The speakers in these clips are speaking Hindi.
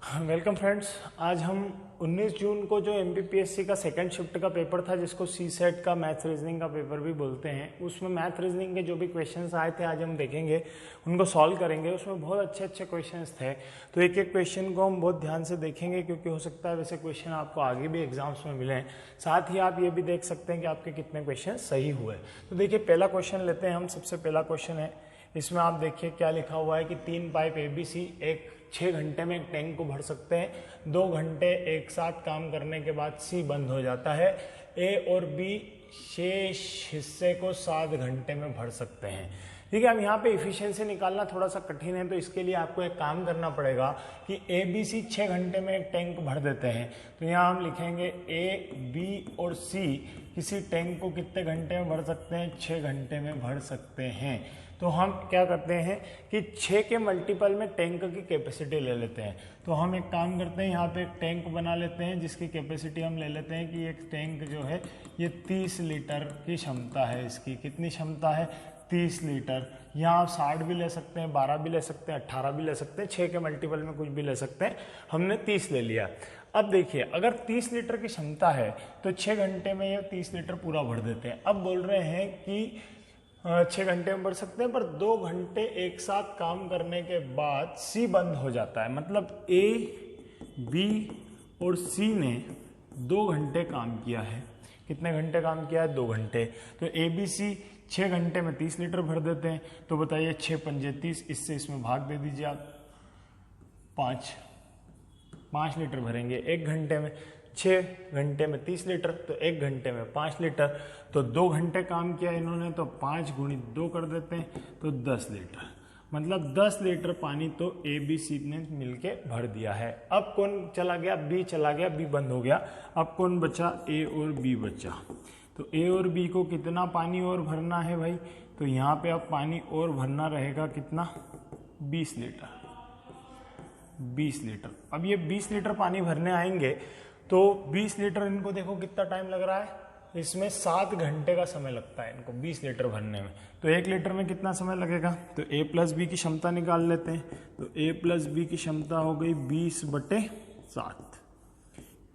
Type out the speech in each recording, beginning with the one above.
Welcome friends. आज हम 19 जून को जो एमपीपीएससी का सेकंड शिफ्ट का पेपर था, जिसको सी सेट का मैथ रीजनिंग का पेपर भी बोलते हैं, उसमें मैथ रीजनिंग के जो भी क्वेश्चंस आए थे आज हम देखेंगे, उनको सॉल्व करेंगे। उसमें बहुत अच्छे अच्छे क्वेश्चंस थे, तो एक एक क्वेश्चन को हम बहुत ध्यान से देखेंगे, क्योंकि हो सकता है वैसे क्वेश्चन आपको आगे भी एग्जाम्स में मिलें। साथ ही आप ये भी देख सकते हैं कि आपके कितने क्वेश्चन सही हुए। तो देखिए, पहला क्वेश्चन लेते हैं हम। सबसे पहला क्वेश्चन है, इसमें आप देखिए क्या लिखा हुआ है कि 3 पाइप एबीसी एक 6 घंटे में एक टैंक को भर सकते हैं। 2 घंटे एक साथ काम करने के बाद सी बंद हो जाता है। ए और बी शेष हिस्से को 7 घंटे में भर सकते हैं। ठीक है, अब यहाँ पे इफिशिएंसी निकालना थोड़ा सा कठिन है, तो इसके लिए आपको एक काम करना पड़ेगा कि ए बी सी 6 घंटे में एक टैंक भर देते हैं। तो यहाँ हम लिखेंगे ए बी और सी किसी टैंक को कितने घंटे में भर सकते हैं? 6 घंटे में भर सकते हैं। तो हम क्या करते हैं कि 6 के मल्टीपल में टैंक की कैपेसिटी ले लेते हैं। तो हम एक काम करते हैं, यहाँ पे एक टैंक बना लेते हैं जिसकी कैपेसिटी हम ले लेते हैं कि एक टैंक जो है ये 30 लीटर की क्षमता है। इसकी कितनी क्षमता है? 30 लीटर। यहाँ आप 60 भी ले सकते हैं, 12 भी ले सकते हैं, 18 भी ले सकते हैं, 6 के मल्टीपल में कुछ भी ले सकते हैं। हमने 30 ले लिया। अब देखिए, अगर 30 लीटर की क्षमता है तो 6 घंटे में ये 30 लीटर पूरा भर देते हैं। अब बोल रहे हैं कि 6 घंटे में भर सकते हैं, पर 2 घंटे एक साथ काम करने के बाद सी बंद हो जाता है। मतलब ए बी और सी ने 2 घंटे काम किया है। कितने घंटे काम किया है? 2 घंटे। तो ए बी सी 6 घंटे में 30 लीटर भर देते हैं। तो बताइए 6 पंजे 30, इससे इसमें भाग दे दीजिए आप। 5 लीटर भरेंगे 1 घंटे में। 6 घंटे में 30 लीटर, तो 1 घंटे में 5 लीटर। तो 2 घंटे काम किया इन्होंने, तो 5 गुणित 2 कर देते हैं, तो 10 लीटर। मतलब 10 लीटर पानी तो ए बी सी ने मिलके भर दिया है। अब कौन चला गया? बी चला गया, बी बंद हो गया। अब कौन बचा? ए और बी बचा। तो ए और बी को कितना पानी और भरना है भाई? तो यहाँ पे अब पानी और भरना रहेगा कितना? 20 लीटर। 20 लीटर। अब ये 20 लीटर पानी भरने आएंगे, तो 20 लीटर इनको देखो कितना टाइम लग रहा है। इसमें 7 घंटे का समय लगता है इनको 20 लीटर भरने में। तो 1 लीटर में कितना समय लगेगा? तो ए प्लस बी की क्षमता निकाल लेते हैं। तो ए प्लस बी की क्षमता हो गई 20/7।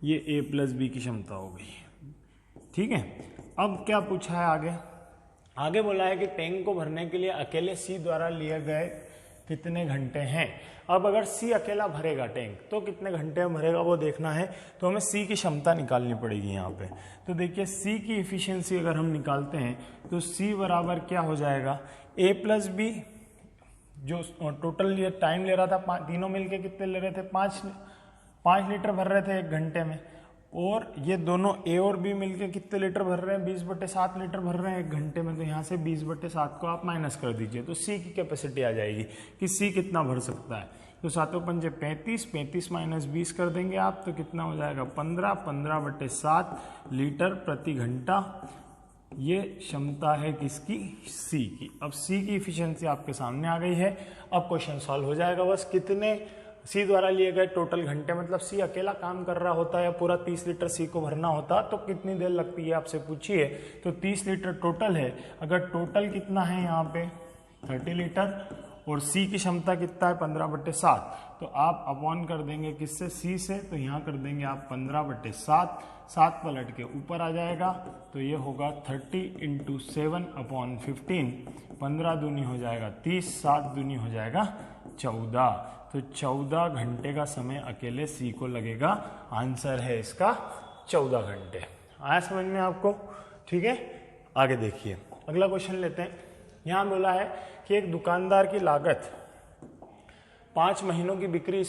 ये ए प्लस बी की क्षमता हो गई। ठीक है, अब क्या पूछा है आगे? आगे बोला है कि टैंक को भरने के लिए अकेले सी द्वारा लिए गए कितने घंटे हैं। अब अगर सी अकेला भरेगा टैंक, तो कितने घंटे में भरेगा वो देखना है। तो हमें सी की क्षमता निकालनी पड़ेगी यहाँ पे। तो देखिए, सी की इफिशियंसी अगर हम निकालते हैं तो सी बराबर क्या हो जाएगा? ए प्लस बी जो टोटल टाइम ले रहा था, तीनों मिलके कितने ले रहे थे? 5 लीटर भर रहे थे 1 घंटे में। और ये दोनों ए और बी मिलके कितने लीटर भर रहे हैं? 20/7 लीटर भर रहे हैं 1 घंटे में। तो यहाँ से 20/7 को आप माइनस कर दीजिए, तो सी की कैपेसिटी आ जाएगी कि सी कितना भर सकता है। तो 7 पंजे 35, 35 माइनस 20 कर देंगे आप, तो कितना हो जाएगा? 15, 15/7 लीटर प्रति घंटा। ये क्षमता है किसकी? सी की। अब सी की इफिशियंसी आपके सामने आ गई है। अब क्वेश्चन सॉल्व हो जाएगा। बस कितने सी द्वारा लिए गए टोटल घंटे, मतलब सी अकेला काम कर रहा होता है, पूरा 30 लीटर सी को भरना होता तो कितनी देर लगती है आपसे पूछिए। तो 30 लीटर टोटल है। अगर टोटल कितना है यहाँ पे? 30 लीटर, और सी की क्षमता कितना है? 15/7। तो आप अपॉन कर देंगे किससे? सी से। तो यहाँ कर देंगे आप 15/7। 7 पलट के ऊपर आ जाएगा, तो ये होगा 30 × 7/15। 15 दूनी हो जाएगा 30, 7 दूनी हो जाएगा 14। तो 14 घंटे का समय अकेले सी को लगेगा। आंसर है इसका 14 घंटे। आया समझ में आपको? ठीक है, आगे देखिए, अगला क्वेश्चन लेते हैं। यहाँ बोला है कि एक दुकानदार की लागत 5 महीनों की बिक्री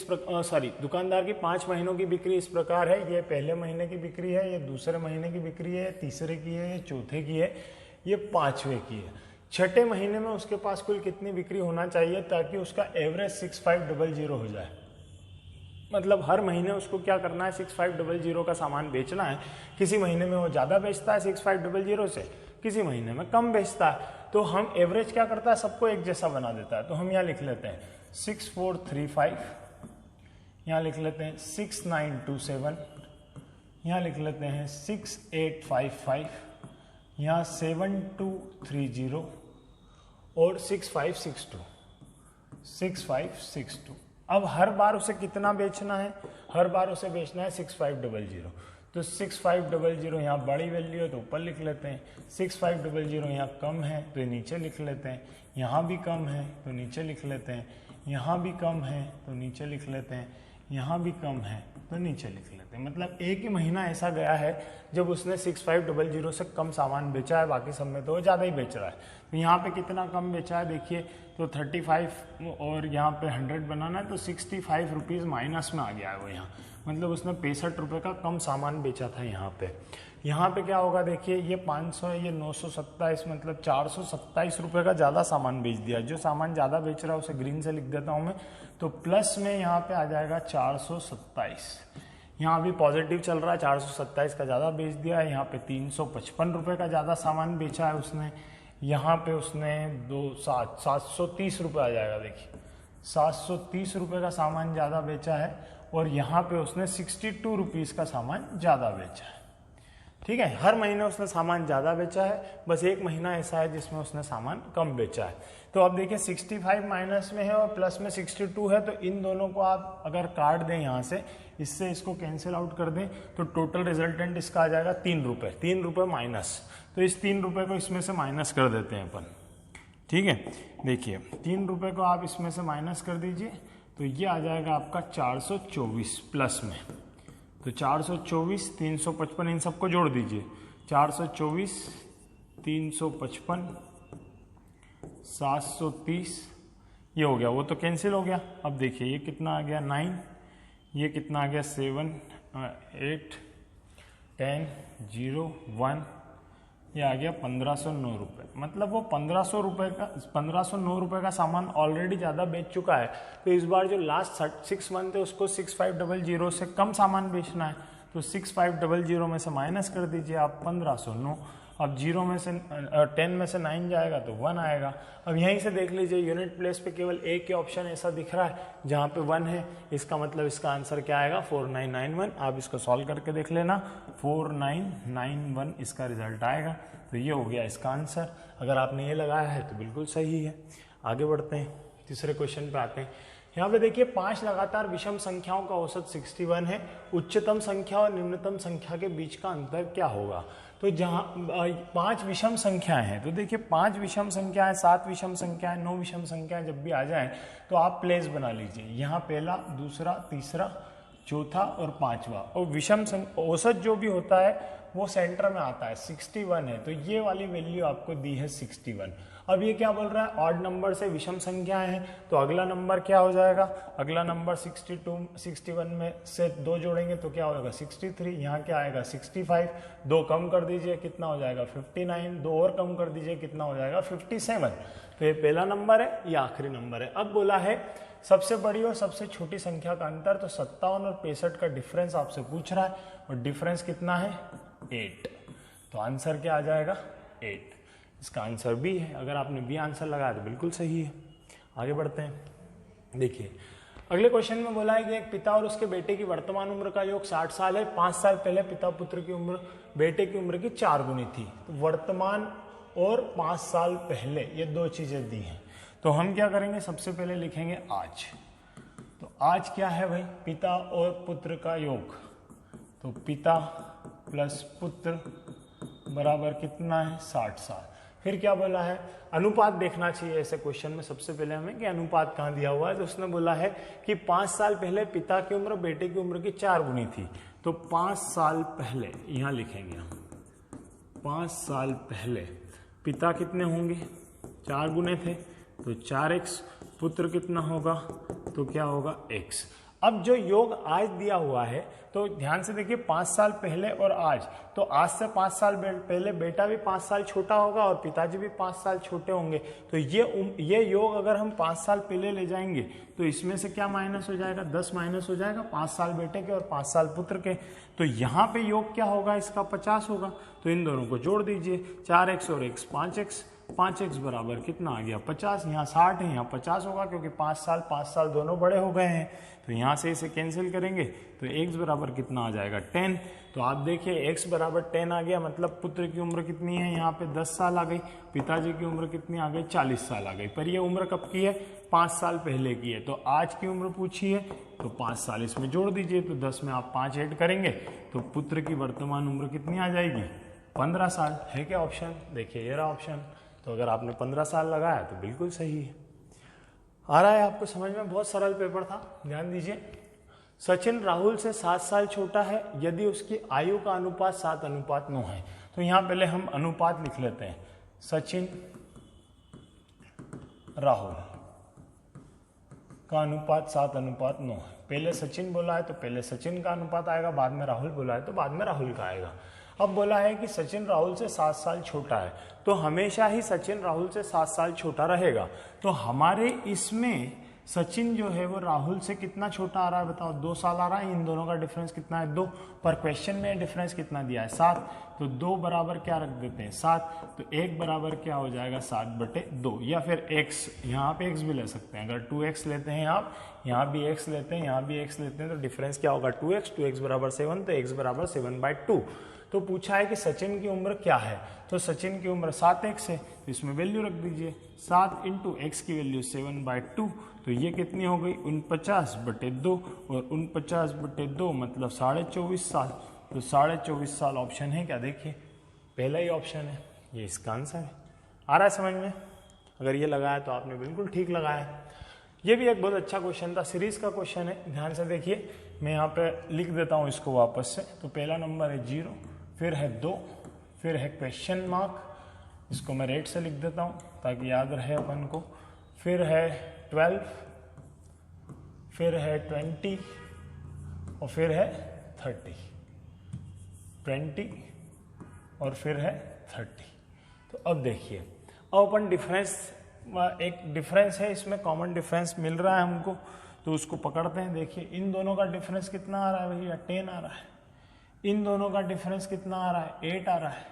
दुकानदार की 5 महीनों की बिक्री इस प्रकार है। ये पहले महीने की बिक्री है, ये दूसरे महीने की बिक्री है, तीसरे की है, ये चौथे की है, ये 5वें की है। छठे महीने में उसके पास कुल कितनी बिक्री होना चाहिए ताकि उसका एवरेज 6500 हो जाए। मतलब हर महीने उसको क्या करना है? 6500 का सामान बेचना है। किसी महीने में वो ज़्यादा बेचता है 6500 से, किसी महीने में कम बेचता है। तो हम एवरेज क्या करता है? सबको एक जैसा बना देता है। तो हम यहाँ लिख लेते हैं 6435, यहाँ लिख लेते हैं 6927, यहाँ लिख लेते हैं 6855, यहाँ 7230 और 6562। अब हर बार उसे कितना बेचना है, हर बार उसे बेचना है 6500, तो 6500 यहाँ बड़ी वैल्यू है तो ऊपर लिख लेते हैं, 6500 यहाँ कम है तो नीचे लिख लेते हैं, यहाँ भी कम है तो नीचे लिख लेते हैं, यहाँ भी कम है तो नीचे लिख लेते हैं, यहाँ भी कम है तो नीचे लिख लेते हैं। मतलब एक ही महीना ऐसा गया है जब उसने 6500 से कम सामान बेचा है, बाकी सब में तो वो ज़्यादा ही बेच रहा है। तो यहाँ पे कितना कम बेचा है देखिए, तो 35 और यहाँ पे 100 बनाना है तो 65 रुपीज़ माइनस में आ गया है वो यहाँ, मतलब उसने 65 रुपये का कम सामान बेचा था यहाँ पे। यहाँ पे क्या होगा देखिए, ये 500 है, ये 927, मतलब 427 रुपये का ज़्यादा सामान बेच दिया। जो सामान ज़्यादा बेच रहा है उसे ग्रीन से लिख देता हूँ मैं, तो प्लस में यहाँ पे आ जाएगा 427। यहाँ भी पॉजिटिव चल रहा है, 427 का ज़्यादा बेच दिया है। यहाँ पे 355 रुपये का ज़्यादा सामान बेचा है उसने, यहाँ पे उसने 730 रुपये आ जाएगा देखिए, 730 रुपये का सामान ज़्यादा बेचा है, और यहाँ पे उसने 62 रुपीज़ का सामान ज़्यादा बेचा है। ठीक है, हर महीने उसने सामान ज़्यादा बेचा है, बस एक महीना ऐसा है जिसमें उसने सामान कम बेचा है। तो अब देखिए 65 माइनस में है और प्लस में 62 है, तो इन दोनों को आप अगर काट दें यहाँ से, इससे इसको कैंसिल आउट कर दें, तो टोटल रिजल्टेंट इसका आ जाएगा 3 रुपये, 3 रुपये माइनस। तो इस 3 रुपये को इसमें से माइनस कर देते हैं अपन। ठीक है, देखिए 3 रुपये को आप इसमें से माइनस कर दीजिए, तो ये आ जाएगा आपका 424 प्लस में, तो 424, 355 इन सबको जोड़ दीजिए, 424, 355, 730, ये हो गया, वो तो कैंसिल हो गया। अब देखिए ये कितना आ गया 9, ये कितना आ गया 7, 8, 10, 0, 1, ये आ गया 1509 रुपये। मतलब वो 1509 रुपये का सामान ऑलरेडी ज़्यादा बेच चुका है। तो इस बार जो लास्ट 6 मंथ है उसको 6500 से कम सामान बेचना है, तो 6500 में से माइनस कर दीजिए आप 1509। अब 0 में से 10 में से 9 जाएगा तो 1 आएगा। अब यहीं से देख लीजिए यूनिट प्लेस पे केवल एक ही ऑप्शन ऐसा दिख रहा है जहाँ पे 1 है, इसका मतलब इसका आंसर क्या आएगा 4991। आप इसको सॉल्व करके देख लेना, 4991 इसका रिजल्ट आएगा। तो ये हो गया इसका आंसर। अगर आपने ये लगाया है तो बिल्कुल सही है। आगे बढ़ते हैं, तीसरे क्वेश्चन पे आते हैं। यहाँ पे देखिए 5 लगातार विषम संख्याओं का औसत 61 है। उच्चतम संख्या और निम्नतम संख्या के बीच का अंतर क्या होगा? तो जहाँ 5 विषम संख्याएं हैं, तो देखिए 5 विषम संख्याएं, 7 विषम संख्याएं, 9 विषम संख्याएं जब भी आ जाएं तो आप प्लेस बना लीजिए। यहाँ पहला, दूसरा, तीसरा, चौथा और पांचवा, और विषम औसत जो भी होता है वो सेंटर में आता है, 61 है, तो ये वाली वैल्यू आपको दी है 61। अब ये क्या बोल रहा है, ऑड नंबर से विषम संख्याएं हैं, तो अगला नंबर क्या हो जाएगा, अगला नंबर 61 में से 2 जोड़ेंगे तो क्या होगा 63, यहाँ क्या आएगा 65, 2 कम कर दीजिए कितना हो जाएगा 59, 2 और कम कर दीजिए कितना हो जाएगा 57। तो ये पहला नंबर है, ये आखिरी नंबर है। अब बोला है सबसे बड़ी और सबसे छोटी संख्या का अंतर, तो 57 और 65 का डिफरेंस आपसे पूछ रहा है, और डिफरेंस कितना है 8। तो आंसर क्या आ जाएगा 8। इसका आंसर बी है। अगर आपने बी आंसर लगाया तो बिल्कुल सही है। आगे बढ़ते हैं, देखिए अगले क्वेश्चन में बोला है कि एक पिता और उसके बेटे की वर्तमान उम्र का योग 60 साल है। 5 साल पहले पिता पुत्र की उम्र बेटे की उम्र की 4 गुनी थी। तो वर्तमान और 5 साल पहले, ये 2 चीजें दी हैं। तो हम क्या करेंगे, सबसे पहले लिखेंगे आज। तो आज क्या है भाई, पिता और पुत्र का योग, तो पिता प्लस पुत्र बराबर कितना है 60 साल। फिर क्या बोला है, अनुपात देखना चाहिए ऐसे क्वेश्चन में सबसे पहले हमें कि अनुपात कहाँ दिया हुआ है। तो उसने बोला है कि 5 साल पहले पिता की उम्र बेटे की उम्र की 4 गुनी थी। तो 5 साल पहले यहाँ लिखेंगे हम, 5 साल पहले पिता कितने होंगे 4 गुने थे, तो 4x, पुत्र कितना होगा, तो क्या होगा x। अब जो योग आज दिया हुआ है, तो ध्यान से देखिए 5 साल पहले और आज, तो आज से 5 साल पहले बेटा भी 5 साल छोटा होगा और पिताजी भी 5 साल छोटे होंगे। तो ये योग अगर हम 5 साल पहले ले जाएंगे तो इसमें से क्या माइनस हो जाएगा, 10 माइनस हो जाएगा, 5 साल बेटे के और 5 साल पुत्र के। तो यहाँ पे योग क्या होगा, इसका 50 होगा। तो इन दोनों को जोड़ दीजिए, 4x और x 5x, 5x बराबर कितना आ गया 50, यहाँ 60 है, यहाँ 50 होगा क्योंकि 5 साल दोनों बड़े हो गए हैं। तो यहाँ से इसे कैंसिल करेंगे तो x बराबर कितना आ जाएगा 10। तो आप देखिए x बराबर 10 आ गया, मतलब पुत्र की उम्र कितनी है, यहाँ पे 10 साल आ गई, पिताजी की उम्र कितनी आ गई 40 साल आ गई। पर ये उम्र कब की है, 5 साल पहले की है। तो आज की उम्र पूछी है तो 5 साल इसमें जोड़ दीजिए, तो 10 में आप 5 ऐड करेंगे तो पुत्र की वर्तमान उम्र कितनी आ जाएगी 15 साल। है क्या ऑप्शन, देखिए ये रहा ऑप्शन। तो अगर आपने 15 साल लगाया तो बिल्कुल सही है। आ रहा है आपको समझ में, बहुत सरल पेपर था, ध्यान दीजिए। सचिन राहुल से 7 साल छोटा है यदि उसकी आयु का अनुपात 7:9 है। तो यहां पहले हम अनुपात लिख लेते हैं, सचिन राहुल का अनुपात 7:9 है। पहले सचिन बोला है तो पहले सचिन का अनुपात आएगा, बाद में राहुल बोला है तो बाद में राहुल का आएगा। अब बोला है कि सचिन राहुल से 7 साल छोटा है, तो हमेशा ही सचिन राहुल से 7 साल छोटा रहेगा। तो हमारे इसमें सचिन जो है वो राहुल से कितना छोटा आ रहा है, बताओ 2 साल आ रहा है। इन दोनों का डिफरेंस कितना है 2, पर क्वेश्चन में डिफरेंस कितना दिया है 7। तो 2 बराबर क्या रख देते हैं 7, तो 1 बराबर क्या हो जाएगा 7/2, या फिर x, यहाँ पे x भी ले सकते हैं। अगर 2x लेते हैं आप, यहाँ भी x लेते हैं, यहाँ भी x लेते हैं, तो डिफरेंस क्या होगा 2x बराबर 7, तो x बराबर 7/2। तो पूछा है कि सचिन की उम्र क्या है, तो सचिन की उम्र 7x है, तो इसमें वैल्यू रख दीजिए 7 × x की वैल्यू 7/2, तो ये कितनी हो गई 49/2, और 49/2 मतलब 24.5 साल। तो 24.5 साल ऑप्शन है क्या, देखिए पहला ही ऑप्शन है, ये इसका आंसर है। आ रहा है समझ में, अगर ये लगाया तो आपने बिल्कुल ठीक लगाया। ये भी एक बहुत अच्छा क्वेश्चन था, सीरीज का क्वेश्चन है, ध्यान से देखिए। मैं यहाँ पे लिख देता हूँ इसको वापस से। तो पहला नंबर है 0, फिर है 2, फिर है क्वेश्चन मार्क, इसको मैं रेड से लिख देता हूँ ताकि याद रहे अपन को। फिर है 12, फिर है 20 और फिर है 30, 20 और फिर है 30। तो अब देखिए, अब अपन डिफरेंस, एक डिफरेंस है इसमें, कॉमन डिफरेंस मिल रहा है हमको, तो उसको पकड़ते हैं। देखिए इन दोनों का डिफरेंस कितना आ रहा है भैया 10 आ रहा है। इन दोनों का डिफरेंस कितना आ रहा है 8 आ रहा है।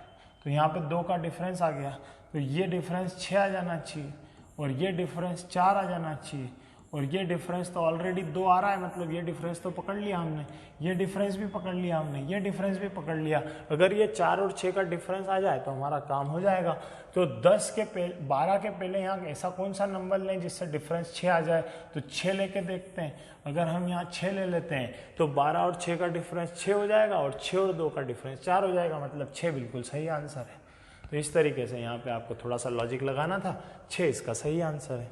तो यहाँ पे 2 का डिफरेंस आ गया, तो ये डिफरेंस 6 आ जाना चाहिए, और ये डिफरेंस 4 आ जाना चाहिए, और ये डिफरेंस तो ऑलरेडी 2 आ रहा है, मतलब ये डिफरेंस तो पकड़ लिया हमने, ये डिफरेंस भी पकड़ लिया हमने, ये डिफरेंस भी पकड़ लिया। अगर ये 4 और 6 का डिफरेंस आ जाए तो हमारा काम हो जाएगा। तो 12 के पहले यहाँ ऐसा कौन सा नंबर लें जिससे डिफरेंस 6 आ जाए, तो 6 लेके देखते हैं। अगर हम यहाँ 6 ले लेते हैं तो 12 और 6 का डिफरेंस 6 हो जाएगा, और 6 और 2 का डिफरेंस 4 हो जाएगा, मतलब 6 बिल्कुल सही आंसर है। तो इस तरीके से यहाँ पे आपको थोड़ा सा लॉजिक लगाना था, 6 इसका सही आंसर है।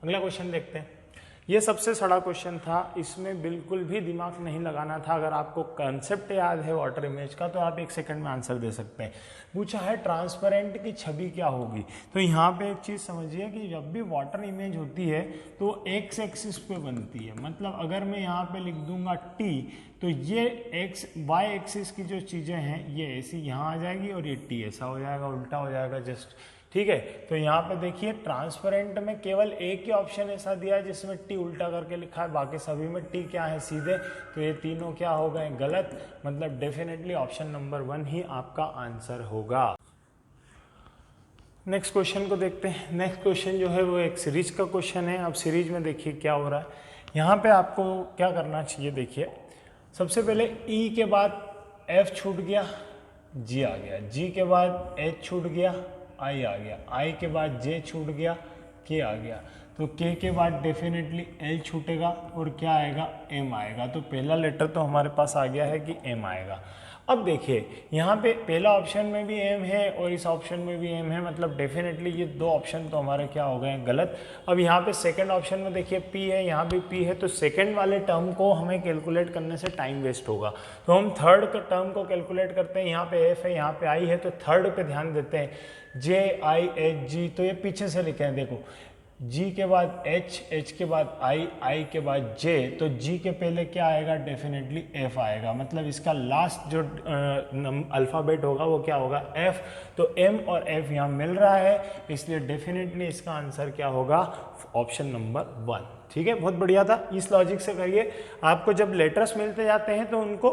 अगला क्वेश्चन देखते हैं। ये सबसे सड़ा क्वेश्चन था, इसमें बिल्कुल भी दिमाग नहीं लगाना था। अगर आपको कंसेप्ट याद है वाटर इमेज का तो आप 1 सेकंड में आंसर दे सकते हैं। पूछा है ट्रांसपेरेंट की छवि क्या होगी। तो यहाँ पे एक चीज़ समझिए कि जब भी वाटर इमेज होती है तो एक्स एक्सिस पे बनती है। मतलब अगर मैं यहाँ पे लिख दूंगा t, तो ये y एक्सिस की जो चीज़ें हैं ये ऐसी यहाँ आ जाएगी, और ये t ऐसा हो जाएगा, उल्टा हो जाएगा जस्ट, ठीक है। तो यहाँ पे देखिए ट्रांसपेरेंट में केवल एक ही ऑप्शन ऐसा दिया है जिसमें टी उल्टा करके लिखा है, बाकी सभी में टी क्या है सीधे। तो ये तीनों क्या हो गए गलत, मतलब डेफिनेटली ऑप्शन नंबर 1 ही आपका आंसर होगा। नेक्स्ट क्वेश्चन को देखते हैं। नेक्स्ट क्वेश्चन जो है वो एक सीरीज का क्वेश्चन है। अब सीरीज में देखिए क्या हो रहा है। यहाँ पे आपको क्या करना चाहिए, देखिए सबसे पहले ई के बाद एफ छूट गया, जी आ गया, जी के बाद एच छूट गया, आई आ गया, आई के बाद जे छूट गया, के आ गया। तो के के बाद डेफिनेटली एल छूटेगा और क्या आएगा एम आएगा। तो पहला लेटर तो हमारे पास आ गया है कि एम आएगा। अब देखिए यहाँ पे पहला ऑप्शन में भी एम है और इस ऑप्शन में भी एम है, मतलब डेफिनेटली ये 2 ऑप्शन तो हमारे क्या हो गए गलत। अब यहाँ पे सेकंड ऑप्शन में देखिए पी है, यहाँ भी पी है, तो सेकंड वाले टर्म को हमें कैलकुलेट करने से टाइम वेस्ट होगा। तो हम थर्ड के टर्म को कैलकुलेट करते हैं। यहाँ पे एफ है, यहाँ पे आई है, तो थर्ड पे ध्यान देते हैं, जे आई एच जी। तो ये पीछे से लिखे हैं, देखो जी के बाद एच, एच के बाद आई, आई के बाद जे, तो जी के पहले क्या आएगा डेफिनेटली एफ आएगा। मतलब इसका लास्ट जो अल्फ़ाबेट होगा वो क्या होगा एफ। तो एम और एफ यहाँ मिल रहा है, इसलिए डेफिनेटली इसका आंसर क्या होगा ऑप्शन नंबर 1। ठीक है, बहुत बढ़िया था। इस लॉजिक से करिए, आपको जब लेटर्स मिलते जाते हैं तो उनको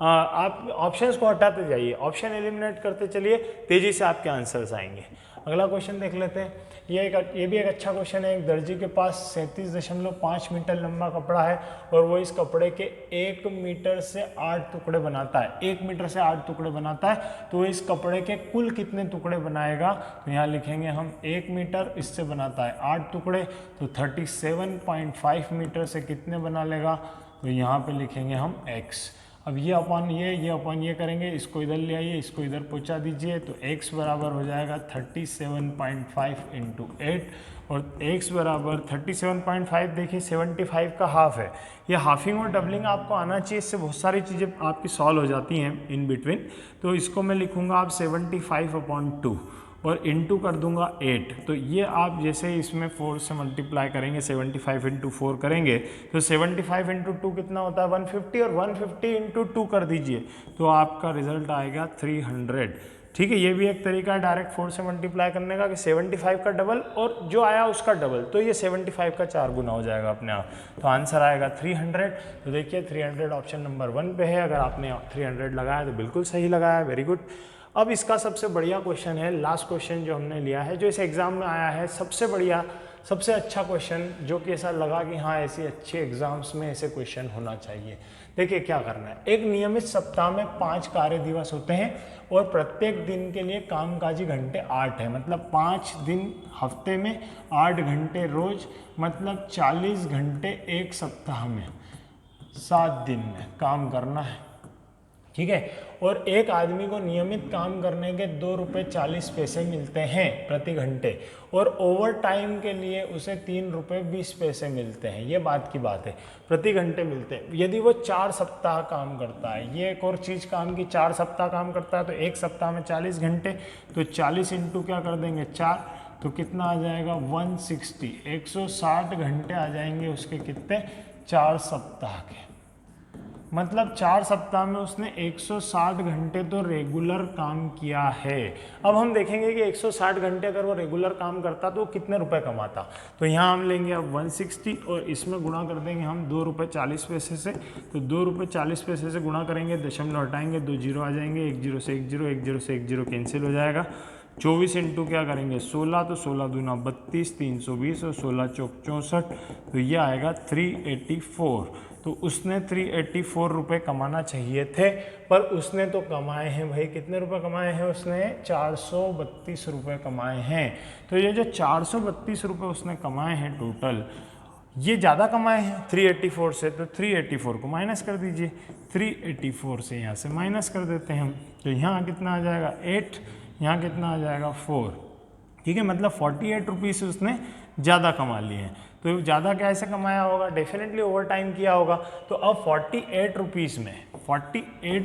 आप ऑप्शंस को हटाते जाइए, ऑप्शन एलिमिनेट करते चलिए, तेजी से आपके आंसर्स आएंगे। अगला क्वेश्चन देख लेते हैं। ये भी एक अच्छा क्वेश्चन है। एक दर्जी के पास 37.5 मीटर लंबा कपड़ा है और वो इस कपड़े के 1 मीटर से 8 टुकड़े बनाता है। 1 मीटर से 8 टुकड़े बनाता है, तो इस कपड़े के कुल कितने टुकड़े बनाएगा? तो यहाँ लिखेंगे हम 1 मीटर, इससे बनाता है 8 टुकड़े, तो 37.5 मीटर से कितने बना लेगा? तो यहाँ पे लिखेंगे हम x। अब ये अपन ये करेंगे, इसको इधर ले आइए, इसको इधर पहुँचा दीजिए, तो x बराबर हो जाएगा 37.5 इंटू 8, और x बराबर 37.5, देखिए 75 का हाफ है। ये हाफिंग और डबलिंग आपको आना चाहिए, इससे बहुत सारी चीज़ें आपकी सॉल्व हो जाती हैं इन बिटवीन। तो इसको मैं लिखूँगा आप 75/2 और इंटू कर दूंगा 8। तो ये आप जैसे इसमें 4 से मल्टीप्लाई करेंगे, 75 इंटू 4 करेंगे, तो 75 इंटू 2 कितना होता है? 150, और 150 इंटू 2 कर दीजिए, तो आपका रिजल्ट आएगा 300। ठीक है, ये भी एक तरीका है डायरेक्ट 4 से मल्टीप्लाई करने का, कि 75 का डबल और जो आया उसका डबल, तो ये 75 का 4 गुना हो जाएगा अपने आप। तो आंसर आएगा 300। तो देखिए 300 ऑप्शन नंबर 1 पे है। अगर आपने 300 लगाया तो बिल्कुल सही लगाया, वेरी गुड। अब इसका सबसे बढ़िया क्वेश्चन है, लास्ट क्वेश्चन जो हमने लिया है, जो इस एग्ज़ाम में आया है, सबसे बढ़िया, सबसे अच्छा क्वेश्चन, जो कि ऐसा लगा कि हाँ ऐसे अच्छे एग्जाम्स में ऐसे क्वेश्चन होना चाहिए। देखिए क्या करना है। एक नियमित सप्ताह में 5 कार्य दिवस होते हैं और प्रत्येक दिन के लिए कामकाजी घंटे 8 है। मतलब 5 दिन हफ्ते में, 8 घंटे रोज, मतलब 40 घंटे एक सप्ताह में, 7 दिन में काम करना है। ठीक है, और एक आदमी को नियमित काम करने के 2 रुपये 40 पैसे मिलते हैं प्रति घंटे, और ओवर टाइम के लिए उसे 3 रुपये 20 पैसे मिलते हैं। ये बात की बात है, प्रति घंटे मिलते हैं। यदि वो 4 सप्ताह काम करता है, ये एक और चीज़ काम की, 4 सप्ताह काम करता है, तो एक सप्ताह में 40 घंटे, तो 40 इंटू क्या कर देंगे 4, तो कितना आ जाएगा 160, 160 घंटे आ जाएंगे उसके कितने? 4 सप्ताह के। मतलब 4 सप्ताह में उसने 160 घंटे तो रेगुलर काम किया है। अब हम देखेंगे कि 160 घंटे अगर वो रेगुलर काम करता तो वो कितने रुपए कमाता। तो यहाँ हम लेंगे अब 160 और इसमें गुणा कर देंगे हम 2 रुपये 40 पैसे से। तो 2 रुपये 40 पैसे से गुणा करेंगे, दशमलव हटाएंगे, 2 जीरो आ जाएंगे, 1 जीरो से 1 जीरो, 1 जीरो से 1 जीरो कैंसिल हो जाएगा। 24 इंटू क्या करेंगे 16, तो 16 दूना 32, 320 और 16 चौक 64, तो ये आएगा 384। तो उसने 384 रुपये कमाना चाहिए थे, पर उसने तो कमाए हैं भाई, कितने रुपए कमाए हैं उसने? 432 रुपये कमाए हैं। तो ये जो 432 रुपये उसने कमाए हैं टोटल, ये ज़्यादा कमाए हैं 384 से, तो 384 को माइनस कर दीजिए। 384 से यहाँ से माइनस कर देते हैं हम, तो यहाँ कितना आ जाएगा 8, यहाँ कितना आ जाएगा 4। ठीक है, मतलब 48 रुपीज़ उसने ज़्यादा कमा लिए हैं। तो ज़्यादा कैसे कमाया होगा? डेफिनेटली ओवर टाइम किया होगा। तो अब 48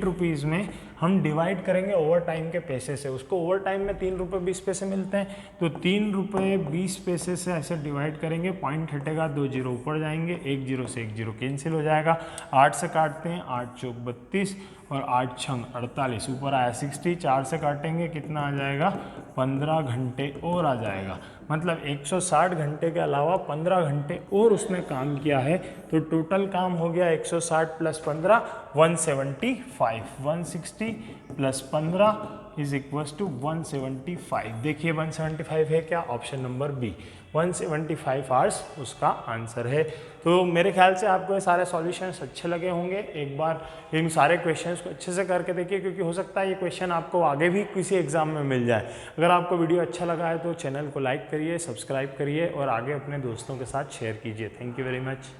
रुपीज़ में हम डिवाइड करेंगे ओवर टाइम के पैसे से। उसको ओवर टाइम में 3 रुपये 20 पैसे मिलते हैं, तो 3 रुपये 20 पैसे से ऐसे डिवाइड करेंगे, पॉइंट हटेगा, 2 जीरो ऊपर जाएंगे, 1 जीरो से 1 जीरो कैंसिल हो जाएगा। 8 से काटते हैं, 8 चौक 32 और 8 छंग 48, ऊपर आया 60, 4 से काटेंगे कितना आ जाएगा 15 घंटे और आ जाएगा। मतलब 160 घंटे के अलावा 15 घंटे और उसने काम किया है। तो टोटल काम हो गया 160 plus 15 175, 160 plus 15 is equal to 175। देखिए 175 है क्या? ऑप्शन नंबर बी, 175 आवर्स उसका आंसर है। तो मेरे ख्याल से आपको ये सारे सॉल्यूशंस अच्छे लगे होंगे। एक बार इन सारे क्वेश्चंस को अच्छे से करके देखिए, क्योंकि हो सकता है ये क्वेश्चन आपको आगे भी किसी एग्जाम में मिल जाए। अगर आपको वीडियो अच्छा लगा है तो चैनल को लाइक करिए, सब्सक्राइब करिए और आगे अपने दोस्तों के साथ शेयर कीजिए। Thank you very much.